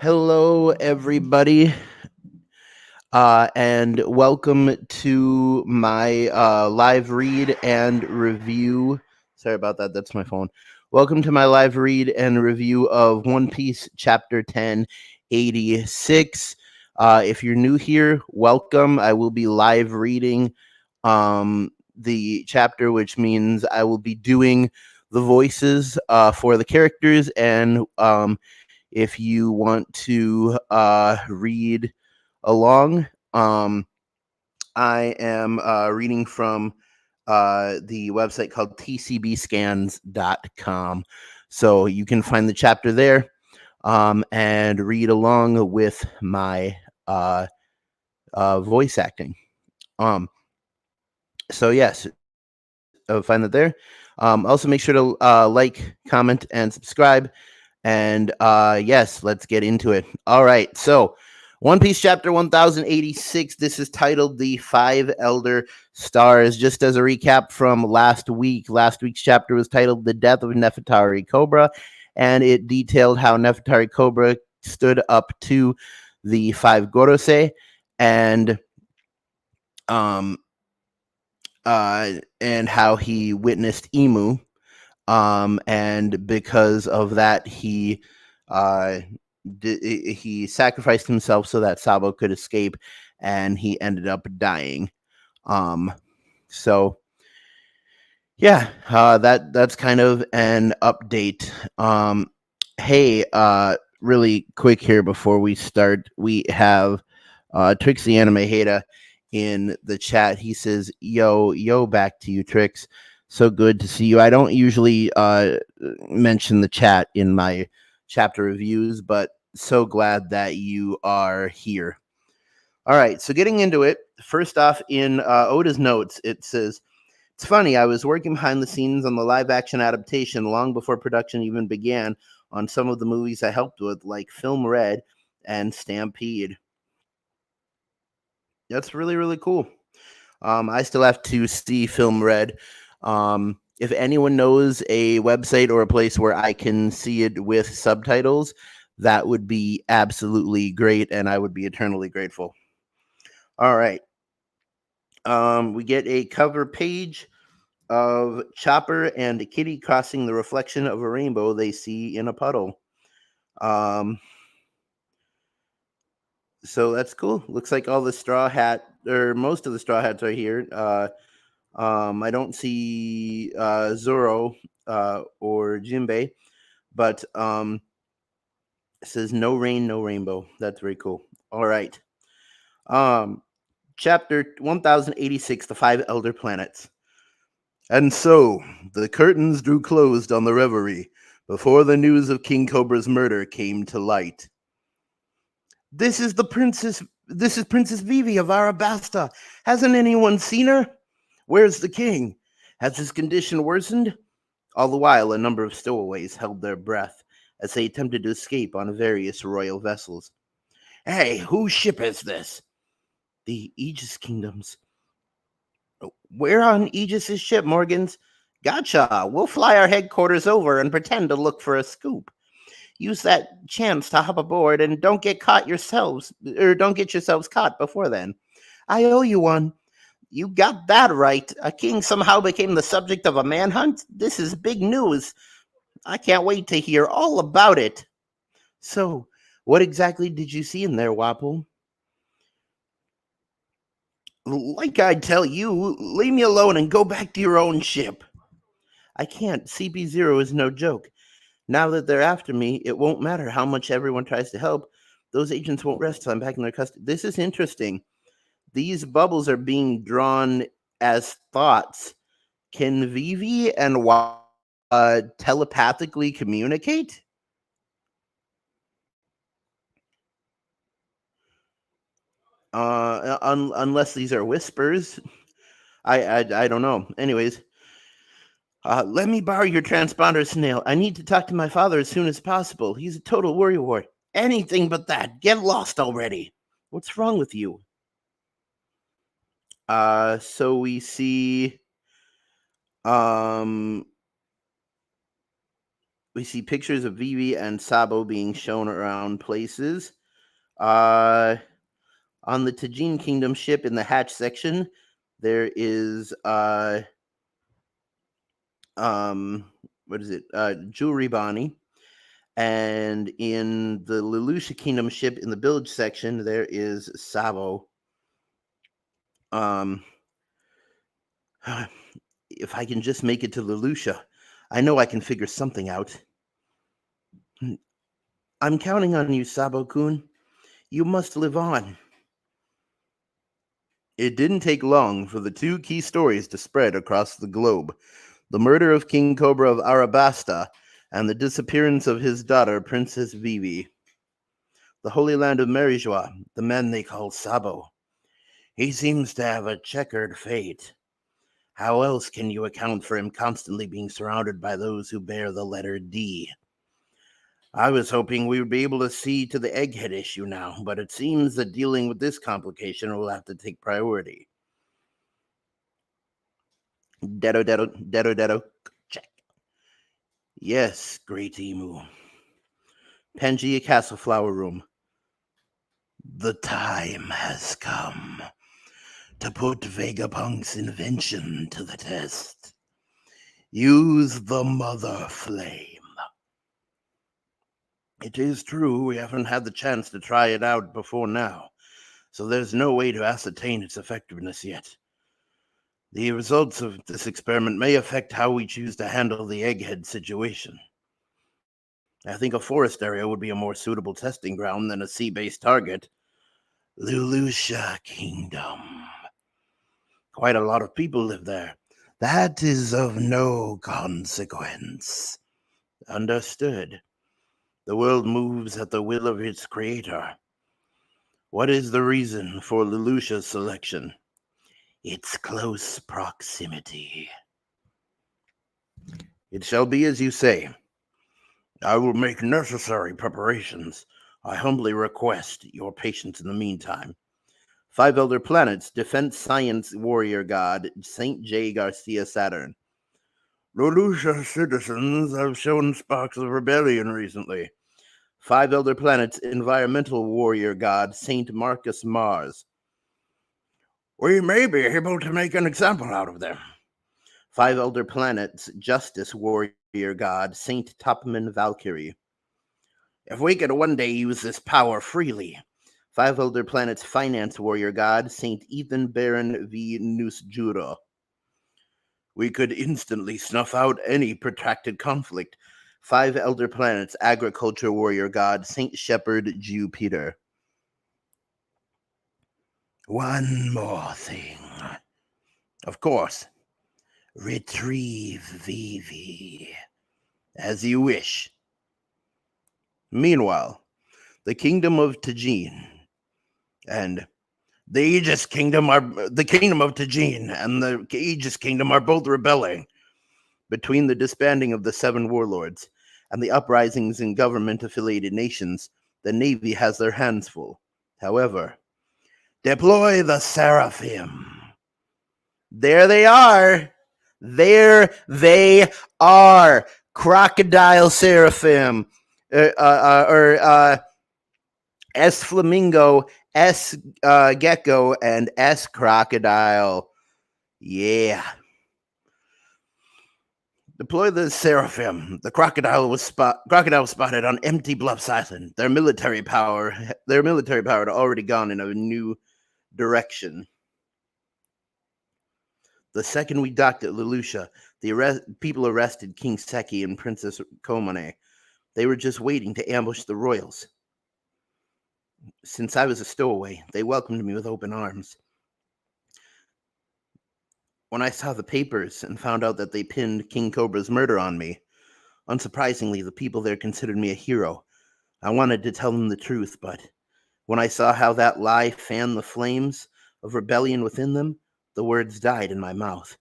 Hello, everybody, and welcome to my live read and review. Sorry about that, that's my phone. Welcome to my live read and review of One Piece Chapter 1086. If you're new here, welcome. I will be live reading the chapter, which means I will be doing the voices for the characters and if you want to read along. I am reading from the website called tcbscans.com. So you can find the chapter there and read along with my voice acting. Um, so, yes, find that there. Also, make sure to like, comment, and subscribe. And yes, let's get into it. All right. So, One Piece chapter 1086. This is titled The Five Elder Stars. Just as a recap from last week's chapter was titled The Death of Nefertari Cobra, and it detailed how Nefertari Cobra stood up to the five Gorosei and um and how he witnessed Emu, and because of that uh he sacrificed himself so that Sabo could escape, and he ended up dying. um so yeah, that's kind of an update. Hey, really quick here before we start, we have Trixie Anime Hada in the chat. He says, yo, back to you, Trix. So good to see you. I don't usually mention the chat in my chapter reviews, but so glad that you are here. All right, so getting into it, first off, in Oda's notes, it says, it's funny, I was working behind the scenes on the live action adaptation long before production even began on some of the movies I helped with, like Film Red and Stampede. That's really, really cool. I still have to see Film Red. If anyone knows a website or a place where I can see it with subtitles, that would be absolutely great, and I would be eternally grateful. All right. We get a cover page of Chopper and Kitty crossing the reflection of a rainbow they see in a puddle. So that's cool. Looks like all the straw hat, or most of the straw hats are here. I don't see Zoro or Jinbei, but it says no rain, no rainbow. That's very cool. All right. Um, Chapter 1086, The Five Elder Planets. And so the curtains drew closed on the reverie before the news of King Cobra's murder came to light. This is Princess Vivi of Arabasta. Hasn't anyone seen her? Where's the king? Has his condition worsened? All the while, a number of stowaways held their breath as they attempted to escape on various royal vessels. Hey, whose ship is this? The Aegis Kingdom's. We're on Aegis's ship, Morgans. Gotcha. We'll fly our headquarters over and pretend to look for a scoop. Use that chance to hop aboard and don't get caught yourselves, or don't get yourselves caught before then. I owe you one. You got that right. A king somehow became the subject of a manhunt? This is big news. I can't wait to hear all about it. So, what exactly did you see in there, Wapple? Like I tell you, leave me alone and go back to your own ship. I can't. CP0 is no joke. Now that they're after me, it won't matter how much everyone tries to help. Those agents won't rest till I'm back in their custody. This is interesting. These bubbles are being drawn as thoughts. Can Vivi and telepathically communicate? Unless these are whispers. I don't know. Anyways, let me borrow your transponder, Snail. I need to talk to my father as soon as possible. He's a total worrywart. Anything but that. Get lost already. What's wrong with you? So we see um we see pictures of Vivi and Sabo being shown around places. On the Tajin Kingdom ship in the hatch section, there is what is it? Jewelry Bonnie. And in the Leloucha Kingdom ship in the bilge section, there is Sabo. If I can just make it to Leloucha, I know I can figure something out. I'm counting on you, Sabo-kun. You must live on. It didn't take long for the two key stories to spread across the globe. The murder of King Cobra of Arabasta and the disappearance of his daughter, Princess Vivi. The Holy Land of Marijois, the man they call Sabo. He seems to have a checkered fate. How else can you account for him constantly being surrounded by those who bear the letter D? I was hoping we would be able to see to the egghead issue now, but it seems that dealing with this complication will have to take priority. Dedo, check. Yes, Great Emu. Pangea Castle Flower Room. The time has come to put Vegapunk's invention to the test. Use the Mother Flame. It is true we haven't had the chance to try it out before now, so there's no way to ascertain its effectiveness yet. The results of this experiment may affect how we choose to handle the egghead situation. I think a forest area would be a more suitable testing ground than a sea-based target. Leloucha Kingdom. Quite a lot of people live there. That is of no consequence. Understood. The world moves at the will of its creator. What is the reason for Leloucha's selection? Its close proximity. It shall be as you say. I will make necessary preparations. I humbly request your patience in the meantime. Five Elder Planets, Defense Science Warrior God, St. J. Garcia Saturn. Leloucha citizens have shown sparks of rebellion recently. Five Elder Planets, Environmental Warrior God, St. Marcus Mars. We may be able to make an example out of them. Five Elder Planets, Justice Warrior God, Saint Topman Valkyrie. If we could one day use this power freely. Five Elder Planets, Finance Warrior God, Saint Ethan Baron V. Nusjuro. We could instantly snuff out any protracted conflict. Five Elder Planets, Agriculture Warrior God, Saint Shepherd Jew Peter. One more thing. Of course. Retrieve Vivi. As you wish. Meanwhile, the Kingdom of Tajin and the Aegis Kingdom the Kingdom of Tajin and the Aegis Kingdom are both rebelling. Between the disbanding of the Seven Warlords and the uprisings in government-affiliated nations, the Navy has their hands full. However, deploy the Seraphim. There they are. There they are. Crocodile Seraphim. S Flamingo, S Gecko, and S Crocodile. Yeah. Deploy the Seraphim. The crocodile was spotted on Empty Bluffs Island. Their military power had already gone in a new direction. The second we docked at Leloucha, people arrested King Seki and Princess Komane. They were just waiting to ambush the royals. Since I was a stowaway, they welcomed me with open arms. When I saw the papers and found out that they pinned King Cobra's murder on me, unsurprisingly, the people there considered me a hero. I wanted to tell them the truth, but when I saw how that lie fanned the flames of rebellion within them, the words died in my mouth.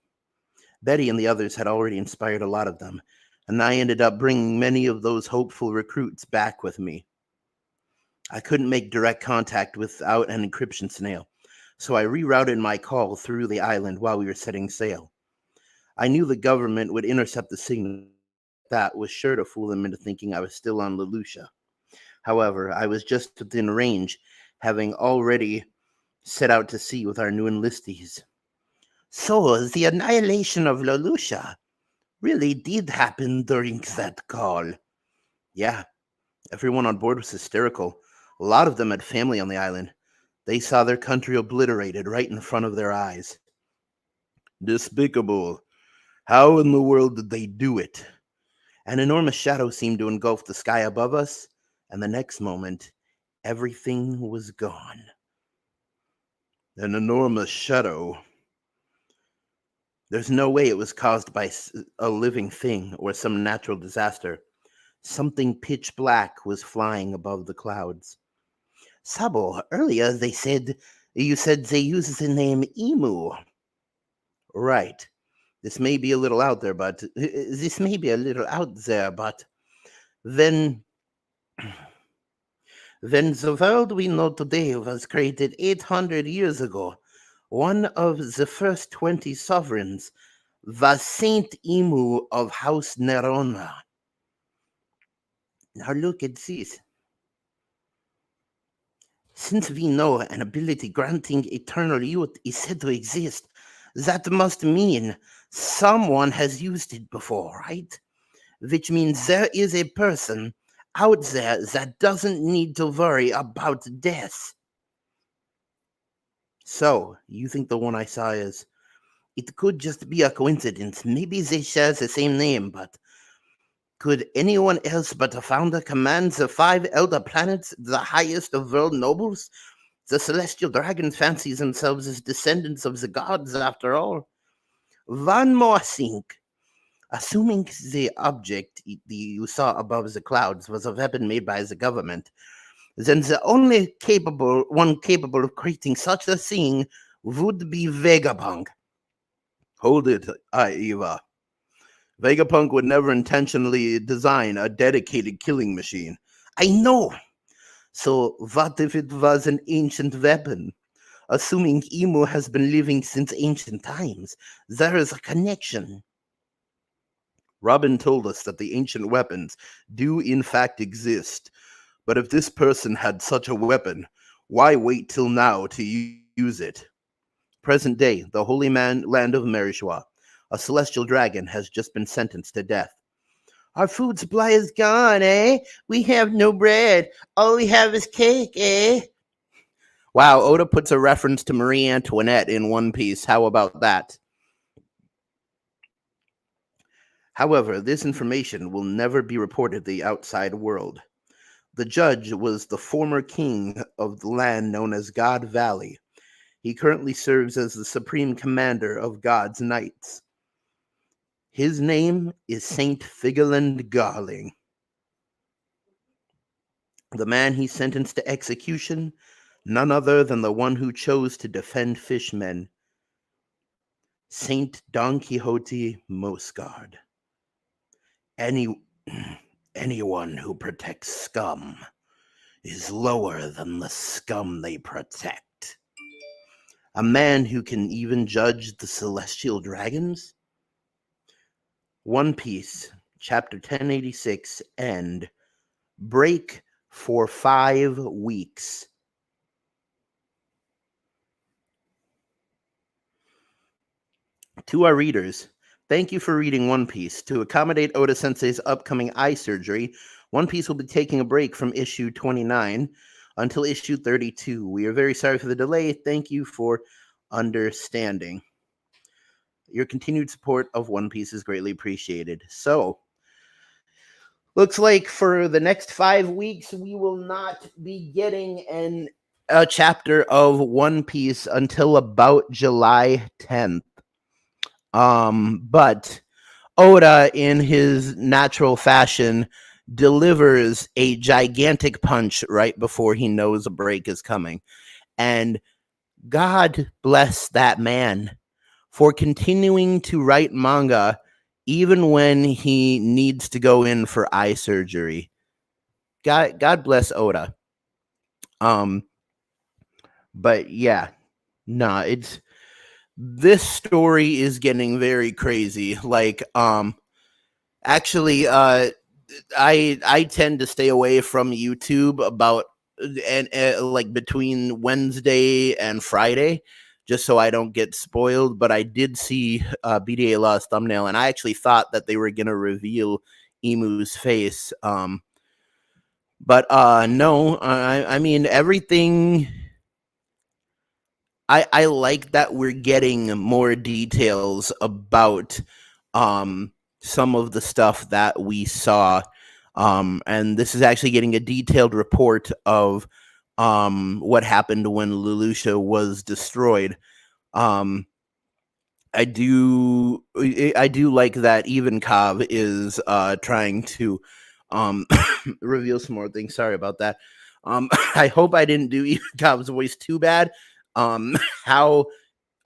Betty and the others had already inspired a lot of them, and I ended up bringing many of those hopeful recruits back with me. I couldn't make direct contact without an encryption snail, so I rerouted my call through the island while we were setting sail. I knew the government would intercept the signal That was sure to fool them into thinking I was still on Leloucha. However, I was just within range, having already set out to sea with our new enlistees. So, the annihilation of Leloucha really did happen during that call. Yeah, everyone on board was hysterical. A lot of them had family on the island. They saw their country obliterated right in front of their eyes. Despicable. How in the world did they do it? An enormous shadow seemed to engulf the sky above us, and the next moment, everything was gone. An enormous shadow. There's no way it was caused by a living thing or some natural disaster. Something pitch black was flying above the clouds. Sabo, earlier you said they use the name Emu. Right. This may be a little out there, but then the world we know today was created 800 years ago. One of the first 20 sovereigns was Saint Emu of House Nerona. Now look at this. Since we know an ability granting eternal youth is said to exist, that must mean someone has used it before, right? Which means there is a person out there that doesn't need to worry about death. So, you think the one I saw is... It could just be a coincidence. Maybe they share the same name, but could anyone else but a founder command the 5 elder planets, the highest of world nobles? The celestial dragons fancy themselves as descendants of the gods, after all. One more thing. Assuming the object you saw above the clouds was a weapon made by the government, then the only one capable of creating such a thing would be Vegapunk. Hold it, Eva. Vegapunk would never intentionally design a dedicated killing machine. I know. So what if it was an ancient weapon? Assuming Emu has been living since ancient times, there is a connection. Robin told us that the ancient weapons do in fact exist, but if this person had such a weapon, why wait till now to use it? Present day, the holy land of Marishwa, a celestial dragon has just been sentenced to death. Our food supply is gone, eh? We have no bread. All we have is cake, eh? Wow, Oda puts a reference to Marie Antoinette in One Piece. How about that? However, this information will never be reported to the outside world. The judge was the former king of the land known as God Valley. He currently serves as the supreme commander of God's Knights. His name is Saint Figurland Garling. The man he sentenced to execution, none other than the one who chose to defend fishmen, Saint Don Quixote Moscard. Anyone who protects scum is lower than the scum they protect. A man who can even judge the celestial dragons? One Piece, chapter 1086, end. Break for 5 weeks. To our readers, thank you for reading One Piece. To accommodate Oda Sensei's upcoming eye surgery, One Piece will be taking a break from issue 29 until issue 32. We are very sorry for the delay. Thank you for understanding. Your continued support of One Piece is greatly appreciated. So, looks like for the next 5 weeks, we will not be getting a chapter of One Piece until about July 10th. But Oda, in his natural fashion, delivers a gigantic punch right before he knows a break is coming. And God bless that man for continuing to write manga even when he needs to go in for eye surgery. God bless Oda. But yeah, this story is getting very crazy. Like, Actually, I tend to stay away from YouTube about and like between Wednesday and Friday, just so I don't get spoiled. But I did see BDA Law's thumbnail, and I actually thought that they were gonna reveal Emu's face. But no, I mean everything. I like that we're getting more details about some of the stuff that we saw. And this is actually getting a detailed report of what happened when Lelouch was destroyed. Um, I do like that Ivankov is trying to um, reveal some more things. Sorry about that. I hope I didn't do Ivankov's voice too bad. How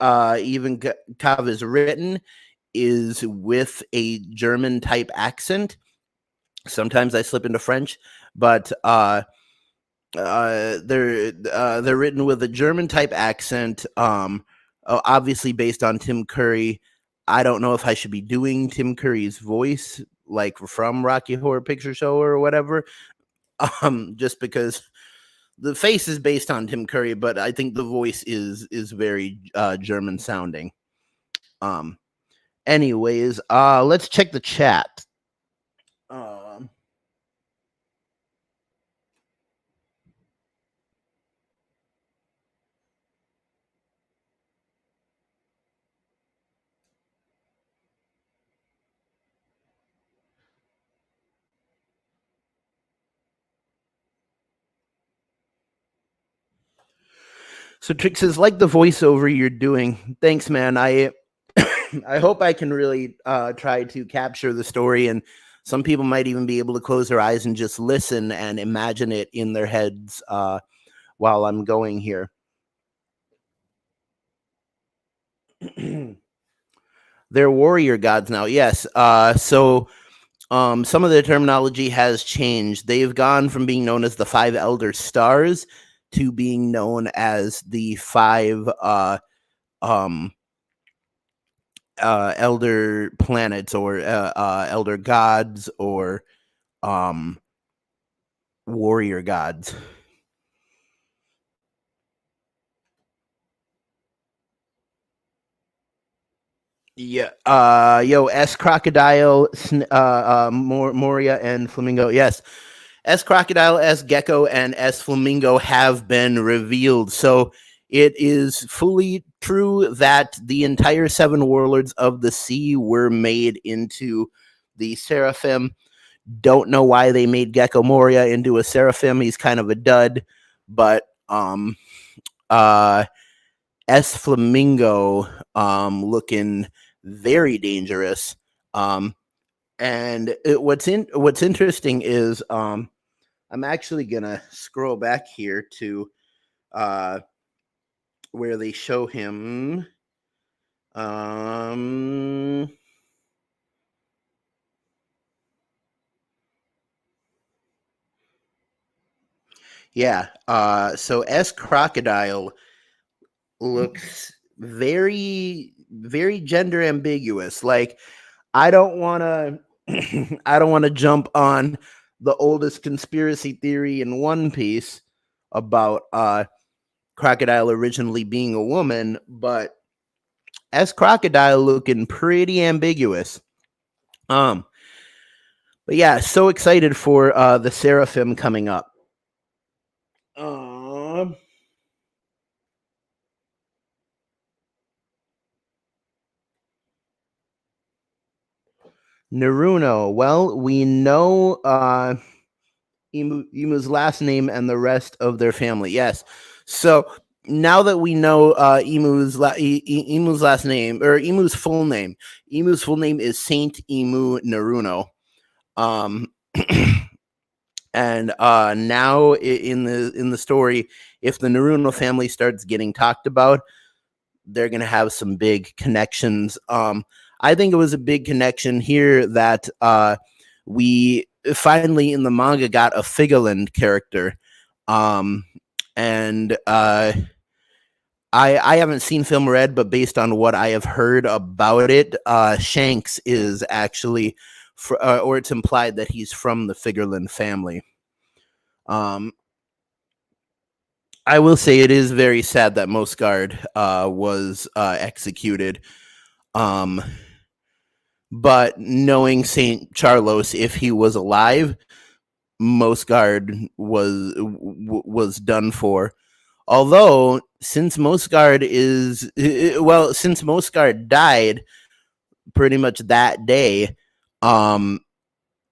Ivankov is written is with a German type accent. Sometimes I slip into French, but they're written with a German type accent. Obviously based on Tim Curry. I don't know if I should be doing Tim Curry's voice, like from Rocky Horror Picture Show or whatever. Just because the face is based on Tim Curry, but I think the voice is very German sounding. Anyways, let's check the chat. So Trix says, like the voiceover you're doing. Thanks, man. I I hope I can really try to capture the story, and some people might even be able to close their eyes and just listen and imagine it in their heads while I'm going here. They're warrior gods now. Yes. So some of the terminology has changed. They've gone from being known as the five elder stars to being known as the five elder planets or elder gods or warrior gods. Yeah. Yo, S Crocodile, Moria, and Flamingo. Yes. S Crocodile, S Gecko, and S Flamingo have been revealed. So it is fully true that the entire seven warlords of the sea were made into the Seraphim. Don't know why they made Gecko Moria into a Seraphim. He's kind of a dud, but S Flamingo looking very dangerous. And what's interesting is I'm actually gonna scroll back here to where they show him. Yeah. So S Crocodile looks very, very gender ambiguous. Like, I don't want to, I don't want to jump on the oldest conspiracy theory in One Piece about Crocodile originally being a woman, but S Crocodile looking pretty ambiguous. But yeah, so excited for the Seraphim coming up. Naruno. Well, we know Imu's last name and the rest of their family. Yes. So now that we know Imu's last name or Imu's full name is Saint Imu Naruno. And now in the story, if the Naruno family starts getting talked about, they're gonna have some big connections. I think it was a big connection here that we finally in the manga got a Figaland character. And I haven't seen Film Red, but based on what I have heard about it, Shanks is actually or it's implied that he's from the Figerland family. I will say it is very sad that Mosgard was executed. But knowing Saint Charlos, if he was alive, Mosgard was done for. Although, since Mosgard died pretty much that day,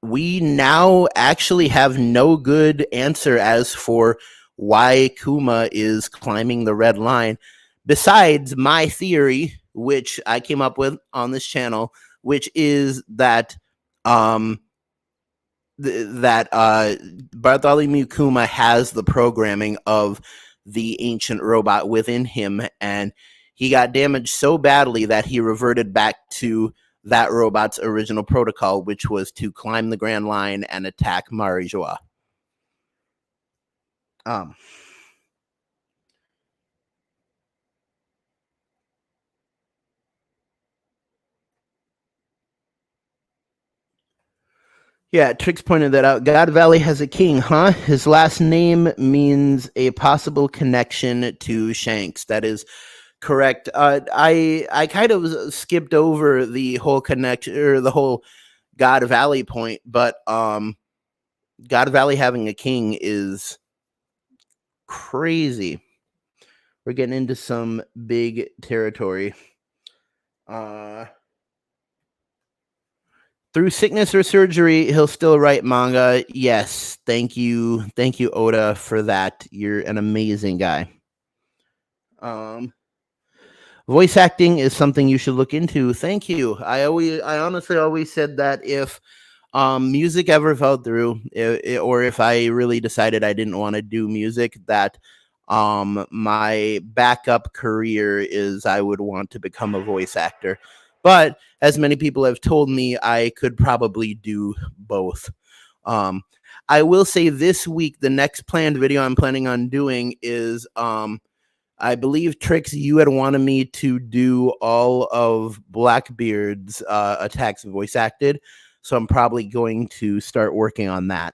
we now actually have no good answer as for why Kuma is climbing the red line, besides my theory, which I came up with on this channel, which is that Bartholomew Kuma has the programming of the ancient robot within him, and he got damaged so badly that he reverted back to that robot's original protocol, which was to climb the Grand Line and attack Marijoa. Yeah, Trix pointed that out. God Valley has a king, huh? His last name means a possible connection to Shanks. That is correct. I kind of skipped over the whole connection or the whole God Valley point, but God Valley having a king is crazy. We're getting into some big territory. Through sickness or surgery, he'll still write manga. Yes, thank you, Oda, for that. You're an amazing guy. Voice acting is something you should look into. Thank you. I honestly always said that if music ever fell through, or if I really decided I didn't want to do music, that my backup career is I would want to become a voice actor. But as many people have told me, I could probably do both. I will say this week, the next planned video I'm planning on doing is, I believe, Trix, you had wanted me to do all of Blackbeard's attacks voice acted. So I'm probably going to start working on that.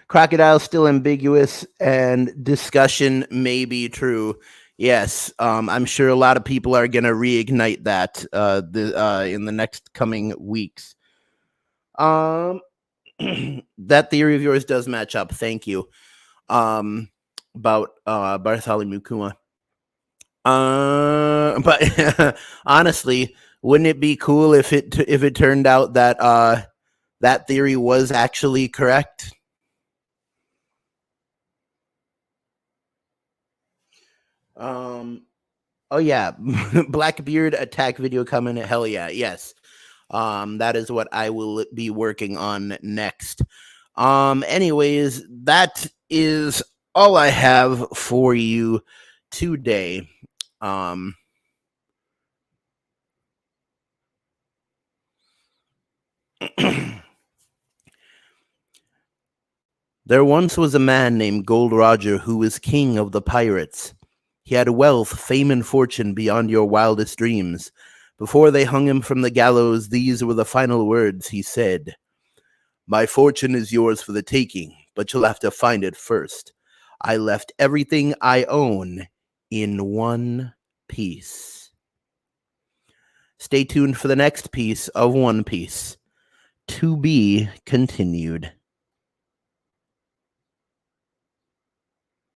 Crocodile still ambiguous and discussion may be true. Yes, I'm sure a lot of people are going to reignite that in the next coming weeks. That theory of yours does match up. Thank you. About Bartholomew Kuma. But honestly, wouldn't it be cool if it turned out that that theory was actually correct? Oh yeah, Blackbeard attack video coming. Hell yeah, yes. That is what I will be working on next. Anyways, that is all I have for you today. There once was a man named Gold Roger who was king of the pirates. He had wealth, fame, and fortune beyond your wildest dreams. Before they hung him from the gallows, these were the final words he said. My fortune is yours for the taking, but you'll have to find it first. I left everything I own in one piece. Stay tuned for the next piece of One Piece. To be continued.